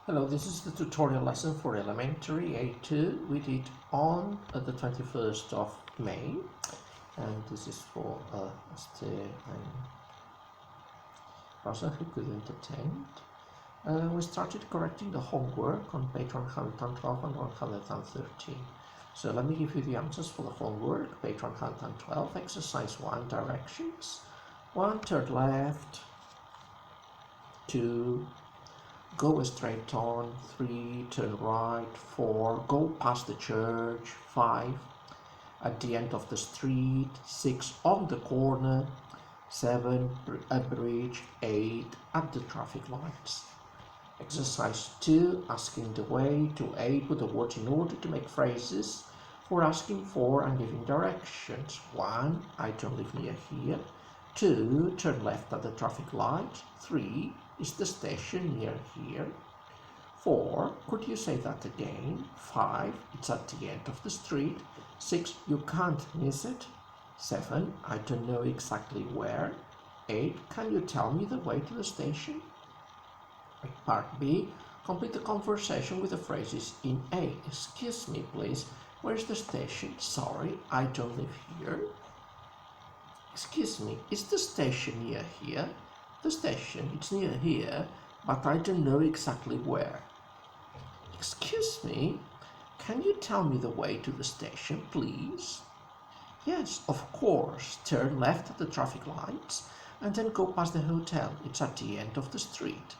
Hello, this is the tutorial lesson for elementary A2. We did on the 21st of May, and this is for Mr. and Rosa who couldn't attend. We started correcting the homework on page 112 and 113. So let me give you the answers for the homework. Page 112, exercise 1, directions. 1, turn left. 2, go straight on. 3, turn right. 4, go past the church. 5, at the end of the street. 6, on the corner. 7, a bridge. 8, at the traffic lights. Exercise 2, asking the way. To A, put the words in order to make phrases for asking for and giving directions. 1, I don't live near here. 2, turn left at the traffic light. 3, is the station near here? 4, could you say that again? 5, it's at the end of the street. 6, you can't miss it. 7, I don't know exactly where. 8, can you tell me the way to the station? Part B, complete the conversation with the phrases in A. Excuse me, please, where's the station? Sorry, I don't live here. Excuse me, is the station near here? The station, it's near here, but I don't know exactly where. Excuse me, can you tell me the way to the station, please? Yes, of course. Turn left at the traffic lights and then go past the hotel. It's at the end of the street.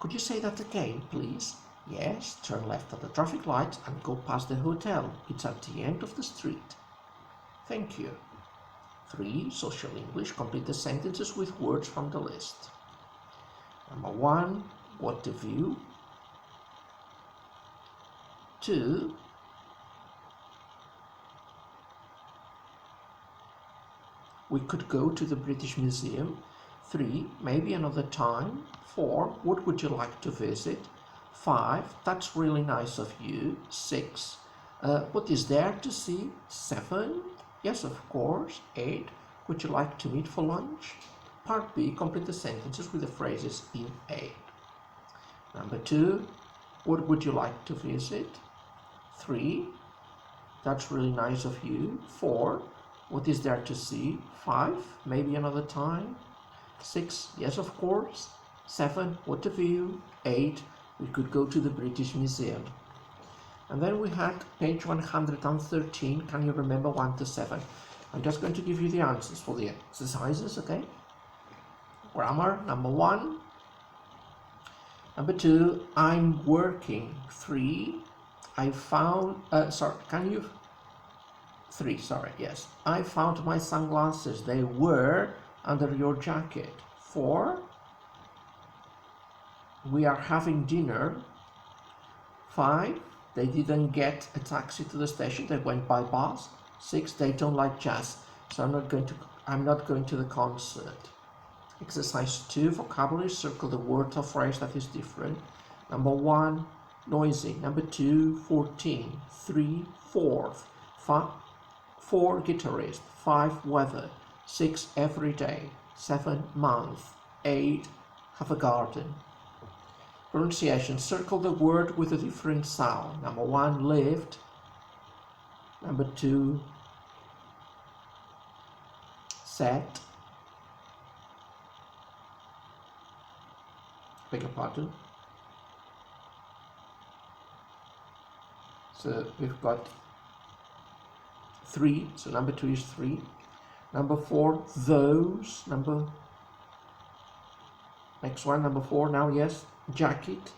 Could you say that again, please? Yes, turn left at the traffic lights and go past the hotel. It's at the end of the street. Thank you. 3. Social English. Complete the sentences with words from the list. Number 1, what the view. 2, we could go to the British Museum. 3, maybe another time. 4, what would you like to visit? 5, that's really nice of you. 6, what is there to see? 7, yes, of course. 8, would you like to meet for lunch? Part B, complete the sentences with the phrases in A. Number 2, what would you like to visit? 3, that's really nice of you. 4, what is there to see? 5, maybe another time. 6, yes, of course. 7, what a view. 8, we could go to the British Museum. And then we had page 113. Can you remember 1 to 7? I'm just going to give you the answers for the exercises, okay? Grammar, number 1. Number 2, I'm working. 3, I found, yes. I found my sunglasses. They were under your jacket. 4, we are having dinner. 5, they didn't get a taxi to the station. They went by bus. 6, they don't like jazz, so I'm not going to the concert. Exercise 2, vocabulary. Circle the word or phrase that is different. Number 1, noisy. Number 2, 14. 3, fourth. 4, guitarist. 5, weather. 6, every day. 7, month. 8, have a garden. Pronunciation. Circle the word with a different sound. Number 1, lived. Number 2, set. Beg your pardon. So we've got 3. So number 2 is 3. Number 4, those. Next one, number 4 now, yes, jacket.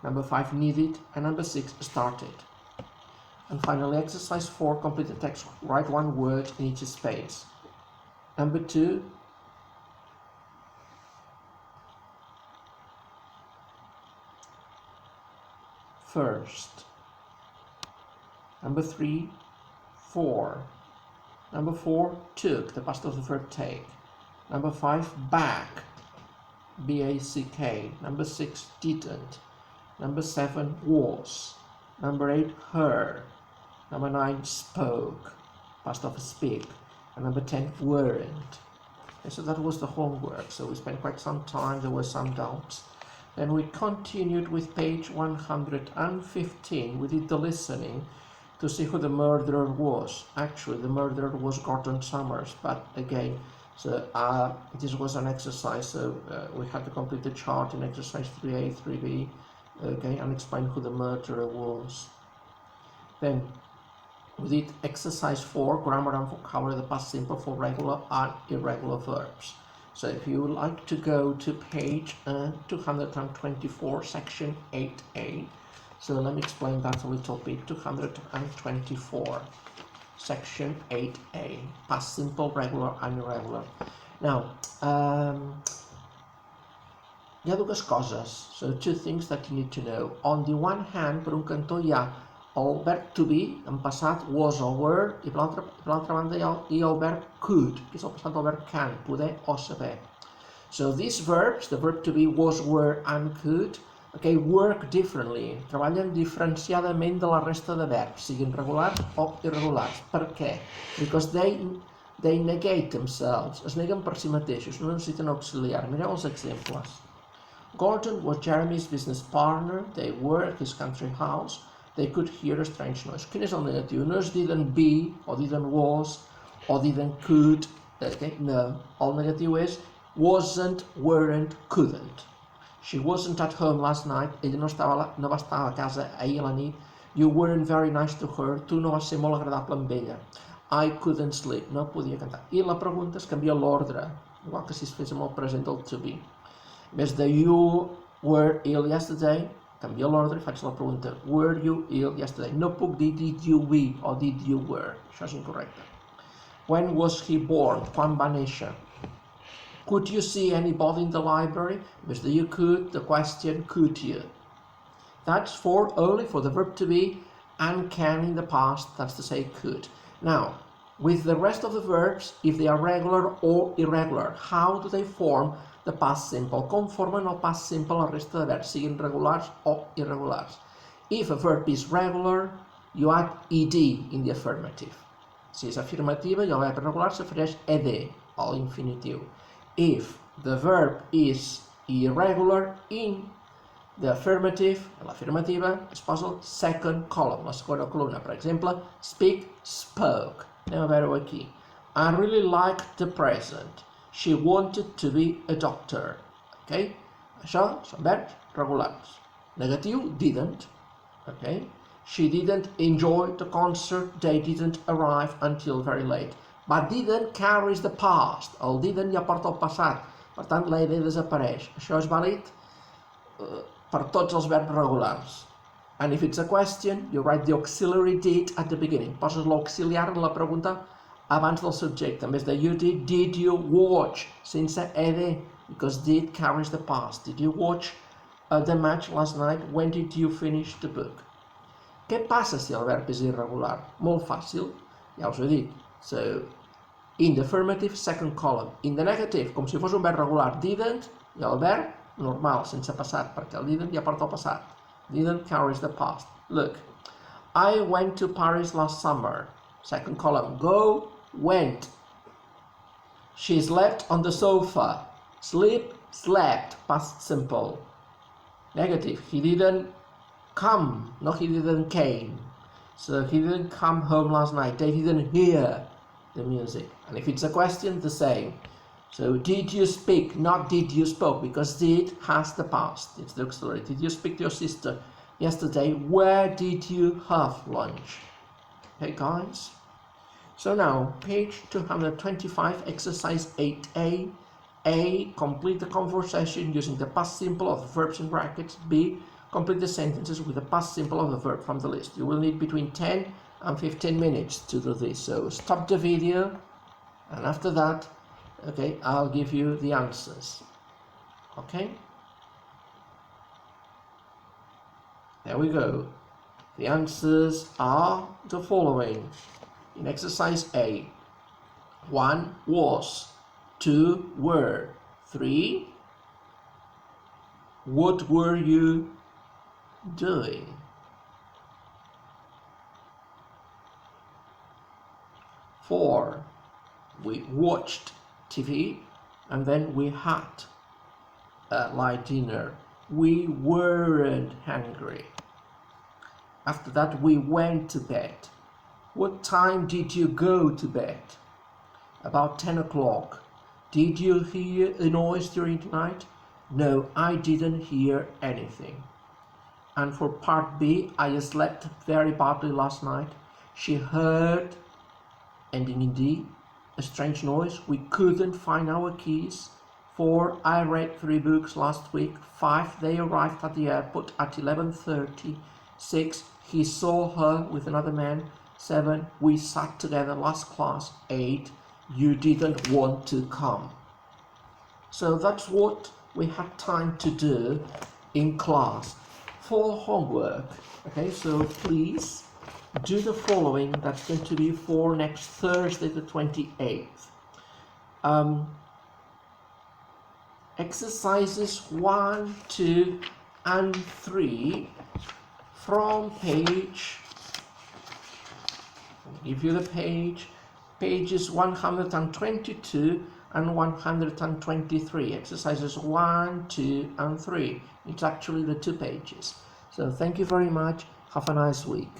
Number 5, needed. And number 6, started. And finally, exercise 4, complete the text. Write one word in each space. Number 2, first. Number 3, 4. Number 4, took, the past of the verb take. Number 5, back, B-A-C-K. Number 6, didn't. Number 7, was. Number 8, her. Number 9, spoke, past of speak. And number 10, weren't. Okay, so that was the homework. So we spent quite some time, there were some doubts. Then we continued with page 115. We did the listening to see who the murderer was. Actually, the murderer was Gordon Summers, but again, so this was an exercise, so we had to complete the chart in exercise 3A, 3B, okay, and explain who the murderer was. Then we did exercise 4, grammar and vocabulary, the past simple for regular and irregular verbs. So if you would like to go to page 224, section 8A, so let me explain that a little bit. 224, section 8A, past simple, regular and irregular. Now, hi ha dues coses, so two things that you need to know. On the one hand, per un cantó hi ha el verb to be, en passat, was or were, i per l'altra banda hi ha el verb could, que és el passat del verb can, poder o saber. So these verbs, the verb to be, was, were, and could, okay, work differently, treballen diferenciadament de la resta de verbs, siguin regulars o irregulars. Per què? Because they negate themselves, es neguen per si mateixos, no necessiten auxiliar. Mireu els exemples. Gordon was Jeremy's business partner, they were at his country house, they could hear a strange noise. Quin és el negatiu? No es didn't be, o didn't was, o didn't could, okay? No. El negatiu és wasn't, weren't, couldn't. She wasn't at home last night, ella no va estar a casa ahir a la nit. You weren't very nice to her, tu no vas ser molt agradable amb ella. I couldn't sleep, no podia cantar. I la pregunta es canvia l'ordre, igual que si es fes amb el present del to be. En vez de you were ill yesterday, canvia l'ordre i faig la pregunta were you ill yesterday? No puc dir did you be o did you were, això és incorrecte. When was he born? Quan va néixer? Could you see anybody in the library? En vez de you could, the question could you? That's only for the verb to be and can in the past, that's to say could. Now, with the rest of the verbs, if they are regular or irregular, how do they form the past simple? Com formen el past simple la resta de verbs, siguin regulars o irregulars? If a verb is regular, you add ed in the affirmative. Si és afirmativa i el verb irregular s'afegeix ed a l'infinitiu. If the verb is irregular, in the affirmative, l'afirmativa, es posa el second column, la segona columna. Per exemple, speak, spoke. Anem a veure-ho aquí. I really liked the present. She wanted to be a doctor. Okay? Això són verbs regulars. Negatiu, didn't. Okay? She didn't enjoy the concert. They didn't arrive until very late. But didn't carries the past. El didn't ja porta el passat. Per tant, la idea desapareix. Això és vàlid per tots els verbs regulars. And if it's a question, you write the auxiliary did at the beginning. Poses l'auxiliar en la pregunta abans del subjecte. En vez de you did you watch? Sense ed, because did carries the past. Did you watch the match last night? When did you finish the book? Què passa si el verb és irregular? Molt fàcil, ja us ho he dit. So, in the affirmative, second column. In the negative, com si fos un verb regular, didn't, i el verb normal, sense passat, perquè el didn't ja porta el passat. Didn't carries the past. Look, I went to Paris last summer. Second column, go, went. She slept on the sofa. Sleep, slept, past simple. Negative, he didn't come, no, he didn't came. So he didn't come home last night. They didn't hear the music. And if it's a question, the same. So did you speak, not did you spoke, because did has the past. It's the auxiliary. Did you speak to your sister yesterday? Where did you have lunch? Okay, guys. So now, page 225, exercise 8A. A, complete the conversation using the past simple of the verbs in brackets. B, complete the sentences with the past simple of the verb from the list. You will need between 10 and 15 minutes to do this. So stop the video, and after that, okay, I'll give you the answers. Okay? There we go. The answers are the following. In exercise A, 1 was, 2 were, 3 what were you doing? 4 we watched TV and then we had a light dinner. we weren't hungry. After that, we went to bed. What time did you go to bed? About 10 o'clock. Did you hear a noise during the night? No, I didn't hear anything. And for part B, I slept very badly last night. She heard, ending in D, a strange noise. We couldn't find our keys. 4, I read 3 books last week. 5, they arrived at the airport at 11:30. 6, he saw her with another man. 7, we sat together last class. 8, you didn't want to come. So that's what we had time to do in class. For homework, okay, so please do the following. That's going to be for next Thursday the 28th. Exercises 1, 2 and 3 from page, I'll give you the pages 122 and 123, exercises 1, 2 and 3. It's actually the 2 pages. So thank you very much. Have a nice week.